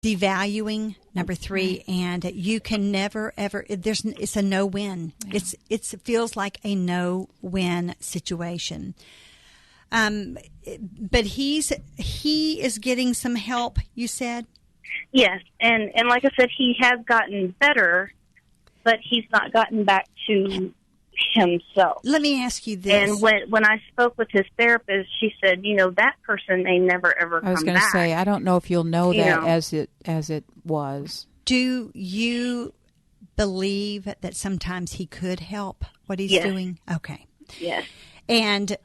devaluing, number 3, and you can never ever. It's a no-win. Yeah. It feels like a no-win situation. But he is getting some help. You said. Yes, and like I said, he has gotten better, but he's not gotten back to himself. Let me ask you this. And when I spoke with his therapist, she said, that person may never ever come back. I was going to say, I don't know if you'll know that as it was. Do you believe that sometimes he could help what he's doing? Okay. Yes. And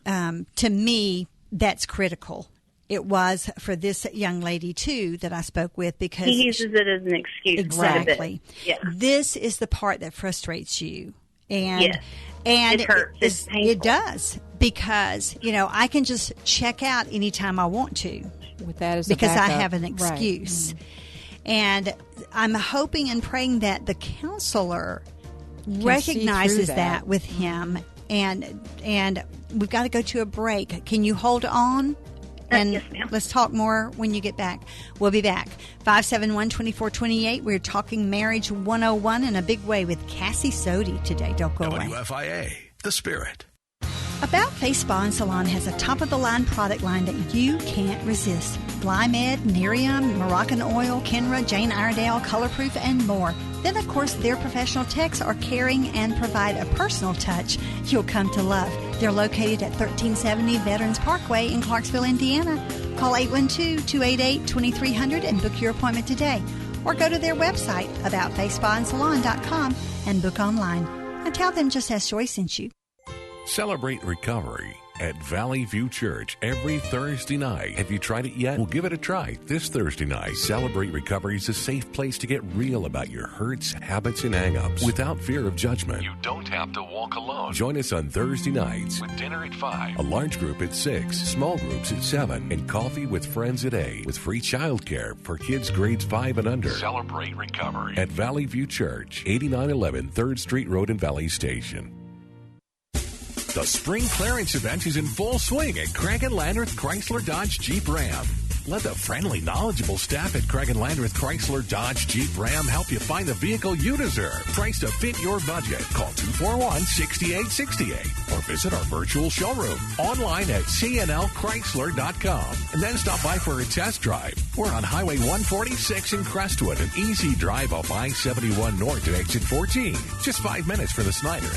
to me, that's critical. It was for this young lady, too, that I spoke with, because he uses it as an excuse. Exactly. Yeah. This is the part that frustrates you. And it hurts. It's painful. It does, because, I can just check out anytime I want to. With that as because a backup. I have an excuse. Right. And I'm hoping and praying that the counselor recognizes that with him. And we've got to go to a break. Can you hold on? And yes, ma'am. Let's talk more when you get back. We'll be back. 571-2428. We're talking Marriage 101 in a big way with Cassie Sodi today. Don't go away. WFIA, The Spirit. About Face Spa and Salon has a top-of-the-line product line that you can't resist. Blymed, Nerium, Moroccan Oil, Kenra, Jane Iredale, Colorproof, and more. Then, of course, their professional techs are caring and provide a personal touch you'll come to love. They're located at 1370 Veterans Parkway in Clarksville, Indiana. Call 812-288-2300 and book your appointment today. Or go to their website, aboutfacespaandsalon.com, and book online. And tell them just as Joy sent you. Celebrate recovery at Valley View Church every Thursday night. Have you tried it yet? Well, give it a try this Thursday night. Celebrate Recovery is a safe place to get real about your hurts, habits, and hang-ups without fear of judgment. You don't have to walk alone. Join us on Thursday nights with dinner at 5, a large group at 6, small groups at 7, and coffee with friends at 8, with free childcare for kids grades 5 and under. Celebrate Recovery at Valley View Church, 8911 3rd Street Road in Valley Station. The spring clearance event is in full swing at Craig & Landreth Chrysler Dodge Jeep Ram. Let the friendly, knowledgeable staff at Craig & Landreth Chrysler Dodge Jeep Ram help you find the vehicle you deserve. Priced to fit your budget. Call 241-6868 or visit our virtual showroom online at cnlchrysler.com. And then stop by for a test drive. We're on Highway 146 in Crestwood, an easy drive off I-71 North at exit 14. Just 5 minutes for the Snyder.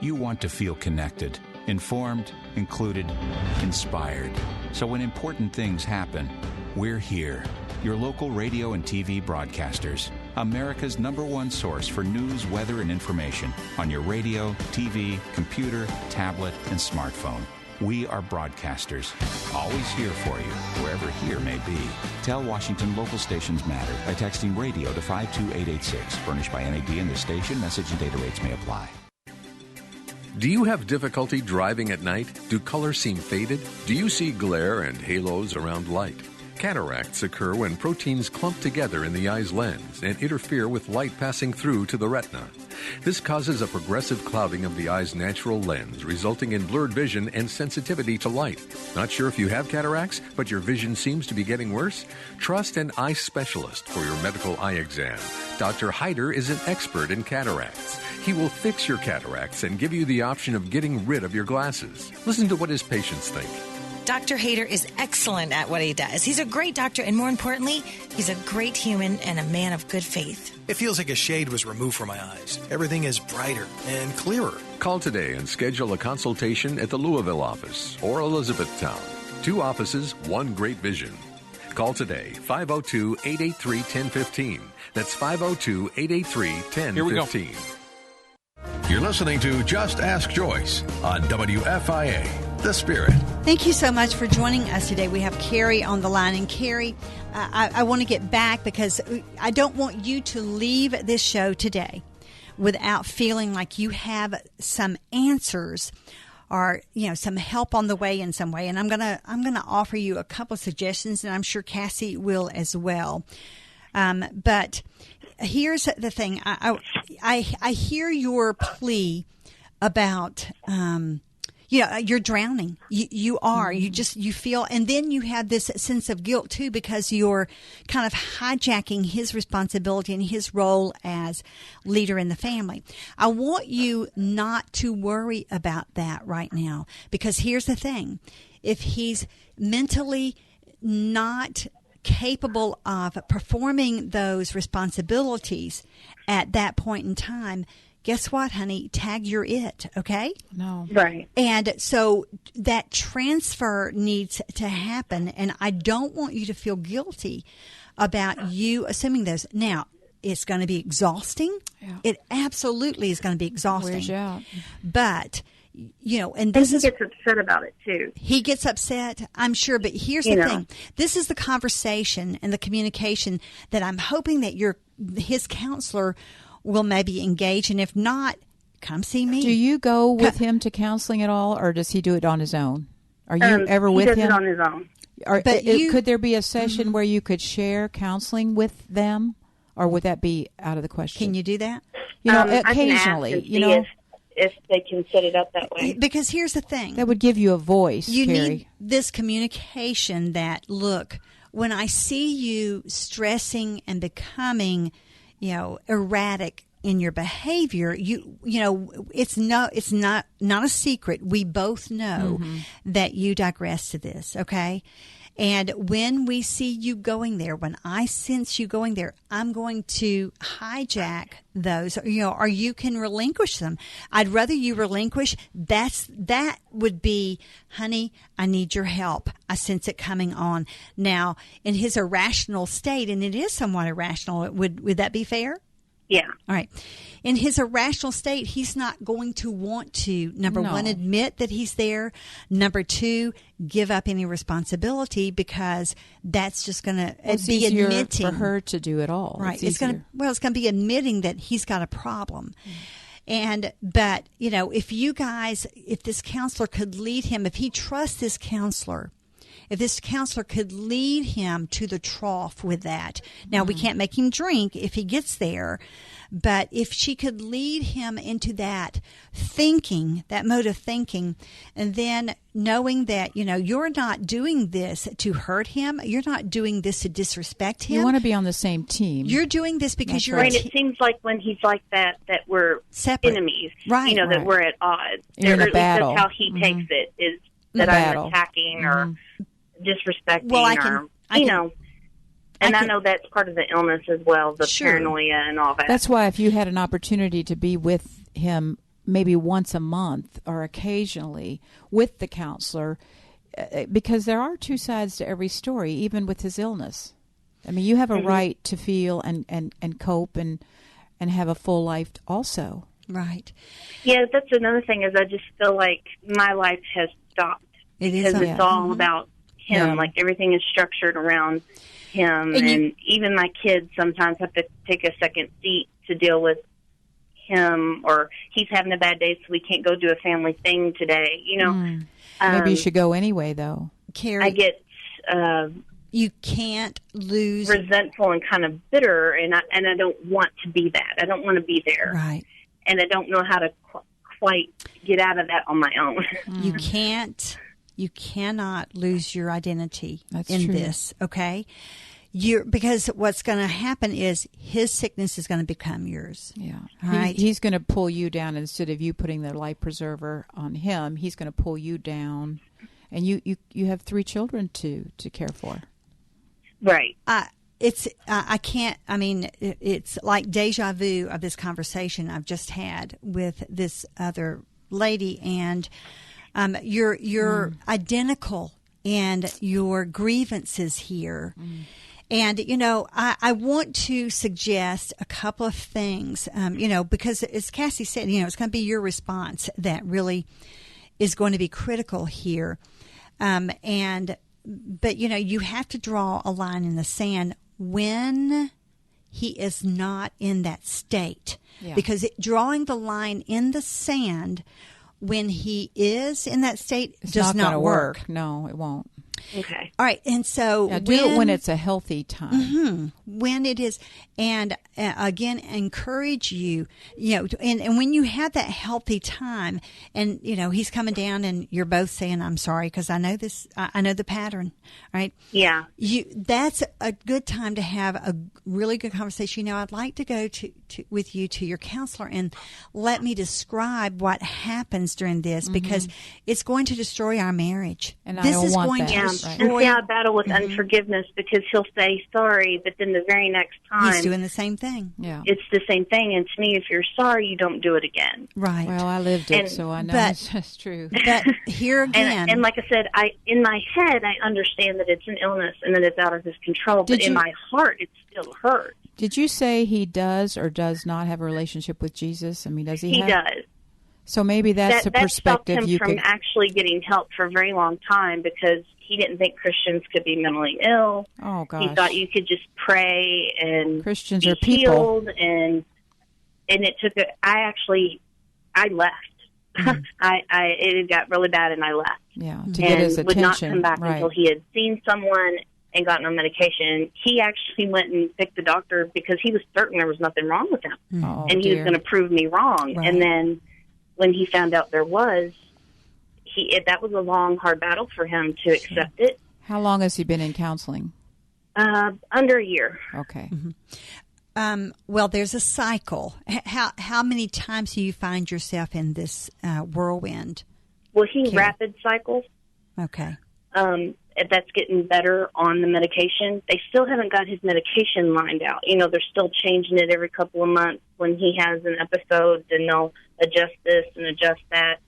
You want to feel connected, informed, included, inspired. So when important things happen, we're here. Your local radio and TV broadcasters. America's #1 source for news, weather, and information on your radio, TV, computer, tablet, and smartphone. We are broadcasters, always here for you, wherever here may be. Tell Washington local stations matter by texting radio to 52886. Furnished by NAB and this station. Message and data rates may apply. Do you have difficulty driving at night? Do colors seem faded? Do you see glare and halos around light? Cataracts occur when proteins clump together in the eye's lens and interfere with light passing through to the retina. This causes a progressive clouding of the eye's natural lens, resulting in blurred vision and sensitivity to light. Not sure if you have cataracts, but your vision seems to be getting worse? Trust an eye specialist for your medical eye exam. Dr. Hyder is an expert in cataracts. He will fix your cataracts and give you the option of getting rid of your glasses. Listen to what his patients think. Dr. Hayter is excellent at what he does. He's a great doctor, and more importantly, he's a great human and a man of good faith. It feels like a shade was removed from my eyes. Everything is brighter and clearer. Call today and schedule a consultation at the Louisville office or Elizabethtown. 2 offices, 1 great vision. Call today, 502-883-1015. That's 502-883-1015. Here we go. You're listening to Just Ask Joyce on WFIA, The Spirit. Thank you so much for joining us today. We have Carrie on the line. And Carrie, I want to get back because I don't want you to leave this show today without feeling like you have some answers or, some help on the way in some way. And I'm gonna offer you a couple of suggestions, and I'm sure Cassie will as well. But here's the thing. I hear your plea about, you're drowning. You are. You feel, and then you have this sense of guilt too, because you're kind of hijacking his responsibility and his role as leader in the family. I want you not to worry about that right now, because here's the thing. If he's mentally not capable of performing those responsibilities at that point in time, guess what, honey? Tag, you're it, okay? No. Right. And so that transfer needs to happen, and I don't want you to feel guilty about you assuming those. Now, it's going to be exhausting. Yeah. It absolutely is going to be exhausting. Wears you out. But, and this he gets upset about it, too. He gets upset, I'm sure, but here's the thing. This is the conversation and the communication that I'm hoping that his counselor will maybe engage, and if not, come see me. Do you go with him to counseling at all, or does he do it on his own? Are you ever with him? He does it on his own. Could there be a session where you could share counseling with them, or would that be out of the question? Can you do that? Occasionally, I can ask and see if they can set it up that way. Because here's the thing. That would give you a voice, You Carrie. need this communication that, look, when I see you stressing and becoming, erratic in your behavior, it's not a secret. We both know that you digress to this, okay? And when we see you going there, when I sense you going there, I'm going to hijack those, or you can relinquish them. I'd rather you relinquish. That would be, honey, I need your help. I sense it coming on. Now, in his irrational state, and it is somewhat irrational, would that be fair? Yeah. All right. In his irrational state, he's not going to want to, number one, admit that he's there. Number two, give up any responsibility, because that's just going to be admitting for her to do it all. Right. It's going to be admitting that he's got a problem. But if this counselor could lead him, if he trusts this counselor, if this counselor could lead him to the trough with that. Now, we can't make him drink if he gets there, but if she could lead him into that thinking, that mode of thinking, and then knowing that, you're not doing this to hurt him. You're not doing this to disrespect him. You want to be on the same team. You're doing this because you're right. It seems like when he's like that we're separate enemies. Right. That we're at odds. You're in a battle. That's how he takes it, is that I'm attacking or disrespecting, I know that's part of the illness as well, the paranoia and all that. That's why if you had an opportunity to be with him maybe once a month or occasionally with the counselor, because there are two sides to every story, even with his illness. I mean, you have a right to feel and cope and have a full life also. Right. Yeah, that's another thing, is I just feel like my life has stopped. Because it's all about him. Like, everything is structured around him, and even my kids sometimes have to take a second seat to deal with him, or he's having a bad day, so we can't go do a family thing today. Maybe you should go anyway, though. Carrie, I get you can't lose resentful and kind of bitter, and I don't want to be that. I don't want to be there, right? And I don't know how to quite get out of that on my own. You can't. You cannot lose your identity in this, okay? Because what's going to happen is his sickness is going to become yours. Yeah. Right? He's going to pull you down instead of you putting the life preserver on him. He's going to pull you down. And you have 3 children to care for. Right. It's like deja vu of this conversation I've just had with this other lady, and you're identical in your grievances here. And, I want to suggest a couple of things, because as Cassie said, it's going to be your response that really is going to be critical here. But you have to draw a line in the sand when he is not in that state. Yeah. Because drawing the line in the sand when he is in that state does not work. No, it won't. Okay. All right. And so do it when it's a healthy time. Mm-hmm, when it is. And again, encourage you, and when you have that healthy time and, he's coming down and you're both saying, I'm sorry, because I know this, I know the pattern, right? Yeah. That's a good time to have a really good conversation. I'd like to go with you to your counselor and let me describe what happens during this, because it's going to destroy our marriage. And this I don't is want going that. to And destroy. see, I battle with unforgiveness, because he'll say sorry, but then the very next time He's doing the same thing. Yeah. it's the same thing. And to me, if you're sorry, you don't do it again. Right. Well, I lived it, And- so I know but- it's just true. But here again, And like I said, in my head, I understand that it's an illness and that it's out of his control. But in my heart, it still hurts. Did you say he does or does not have a relationship with Jesus? I mean, does he? He does. So maybe that's a That stopped perspective him you from could. actually getting help for a very long time, because he didn't think Christians could be mentally ill. Oh gosh. He thought you could just pray and Christians be are people. healed, and it took I left. It got really bad, and I left. Yeah, to And get his would not attention. come back Right. until he had seen someone and gotten on medication. He actually went and picked the doctor because he was certain there was nothing wrong with him, Oh, and he was dear. going to prove me wrong. Right. And then when he found out there was, that was a long, hard battle for him to accept it. How long has he been in counseling? Under a year. Okay. well, there's a cycle. How many times do you find yourself in this whirlwind? Well, he Okay. rapid cycles. Okay. That's getting better on the medication. They still haven't got his medication lined out. They're still changing it every couple of months. When he has an episode, then they'll adjust this and adjust that.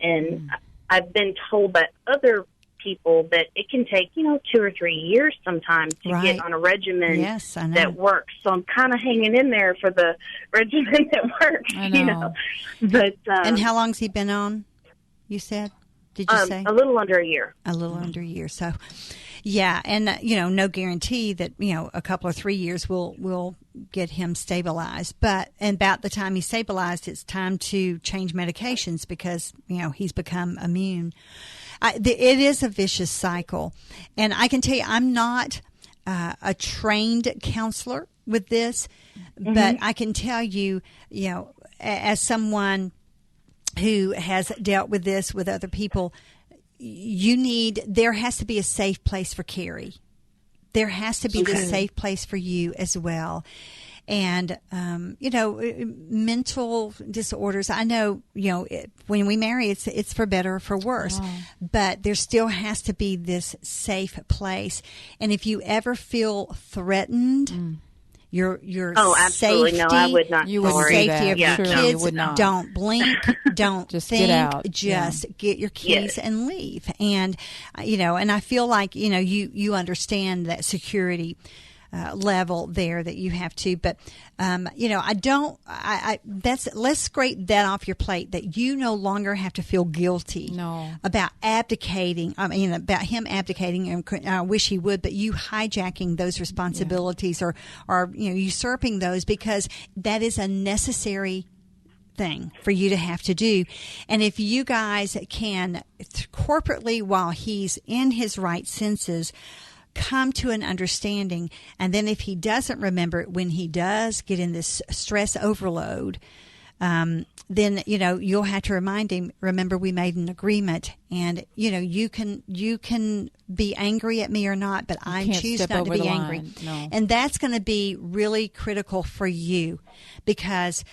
And I've been told by other people that it can take, 2 or 3 years sometimes to Right. get on a regimen Yes, I know. that works. So I'm kind of hanging in there for the regimen that works, I know. But And how long's he been on, you said? Did you say? a little under a year. A little under a year. So, yeah, and no guarantee that a couple or 3 years will get him stabilized. But about the time he's stabilized, it's time to change medications because he's become immune. It is a vicious cycle, and I can tell you, I'm not a trained counselor with this, but I can tell you, as someone who has dealt with this with other people, there has to be a safe place for Carrie. There has to be this safe place for you as well. And, mental disorders, I know, when we marry, it's for better or for worse, but there still has to be this safe place. And if you ever feel threatened, your absolutely. safety, No, I would not. You wouldn't do safety that. of your Surely you kids, would not. don't blink, don't Just think, get out. just get your keys Yes. and leave. And, and I feel like, you understand that security level there that you have to, but, let's scrape that off your plate, that you no longer have to feel guilty about abdicating. About him abdicating, and I wish he would, but you hijacking those responsibilities or usurping those, because that is a necessary thing for you to have to do. And if you guys can corporately, while he's in his right senses, come to an understanding, and then if he doesn't remember it, when he does get in this stress overload, then you'll have to remind him, remember we made an agreement, and you can be angry at me or not, but I choose not to be angry. No. And that's going to be really critical for you, because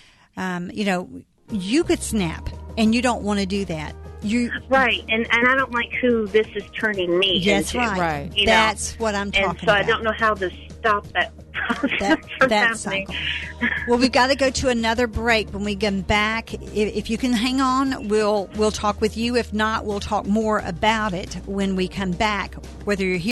you could snap, and you don't want to do that. Right, and I don't like who this is turning me That's into. right. You know? That's what I'm talking And so about. I don't know how to stop that process from that happening. cycle. Well, we've got to go to another break. When we come back, if you can hang on, we'll talk with you. If not, we'll talk more about it when we come back, whether you're here